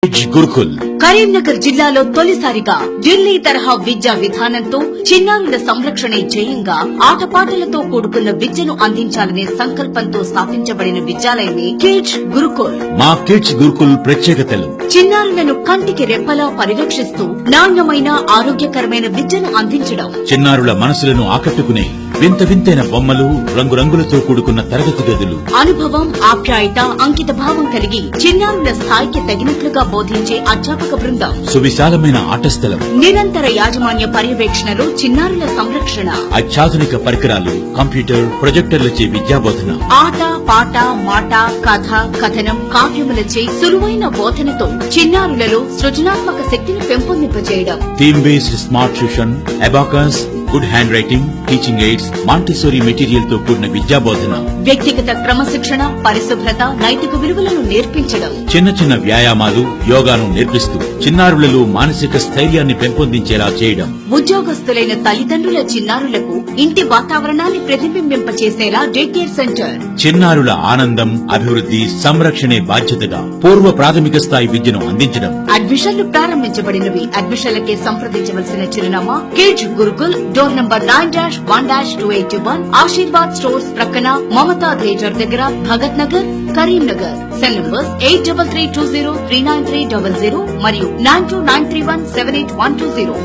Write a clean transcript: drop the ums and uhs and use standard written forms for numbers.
గురుకుల్ కరీంనగర్ జిల్లాలో తొలిసారిగా ఢిల్లీ తరహా విద్యా విధానంతో చిన్నారుల సంరక్షణే ధ్యేయంగా ఆటపాటలతో కూడుకున్న విద్యను అందించాలనే సంకల్పంతో స్థాపించబడిన విద్యాలయమే కిడ్స్ గురుకుల్. మా కిడ్స్ గురుకుల్ ప్రత్యేకతలు: చిన్నారులను కంటికి రెప్పలా పరిరక్షిస్తూ నాణ్యమైన ఆరోగ్యకరమైన విద్యను అందించడం, చిన్నారుల మనసులను ఆకట్టుకునే వింత వింతైన బొమ్మలు, రంగురంగులతో కూడుకున్న తరగతి గదులు, అనుభవం, ఆప్యాయత, అంకిత భావం కలిగి చిన్నారుల స్థాయికి తగినట్లుగా బోధించే అధ్యాపక బృందం, సువిశాలమైన ఆట స్థలం, నిరంతర యాజమాన్య పర్యవేక్షణలో చిన్నారుల సంరక్షణ, అత్యాధునిక పరికరాలు, కంప్యూటర్, ప్రొజెక్టర్లచే విద్యాబోధన, ఆట పాట మాట కథ కథనం కావ్యములచే సులువైన బోధనతో చిన్నారులలో సృజనాత్మక శక్తిని పెంపొందింపజేయడం, theme based smart tuition, abacus, good handwriting, teaching aids, Montessori material తో కూడిన విద్యాబోధన, వ్యక్తిగత క్రమశిక్షణ, పరిశుభ్రత, నైతిక విలువలను నేర్పించడం, చిన్న చిన్న వ్యాయామాలు, యోగాను నేర్పిస్తూ చిన్నారులలో మానసిక స్థైర్యాన్ని పెంపొందించేలా చేయడం, ఉద్యోగస్తులైన తల్లిదండ్రుల చిన్నారులకు ఇంటి వాతావరణాన్ని ప్రతిబింబింపచేసేలా డే కేర్ సెంటర్, చిన్నారుల ఆనందం, అభివృద్ధి, సంరక్షణే బాధ్యతగా పూర్వ ప్రాథమిక స్థాయి విద్యను అందించడం. అడ్మిషన్లు ప్రారంభించబడినవి. అడ్మిషన్లకే సంప్రదించవలసిన చిరునామా kids Gurukul, door number 9-1-2821, Ashirwad stores ప్రక్కన, మమతా థియేటర్ దగ్గర, భగత్ నగర్, కరీంనగర్. సెల్ నంబర్స్ 8332039300 మరియు 9293178120.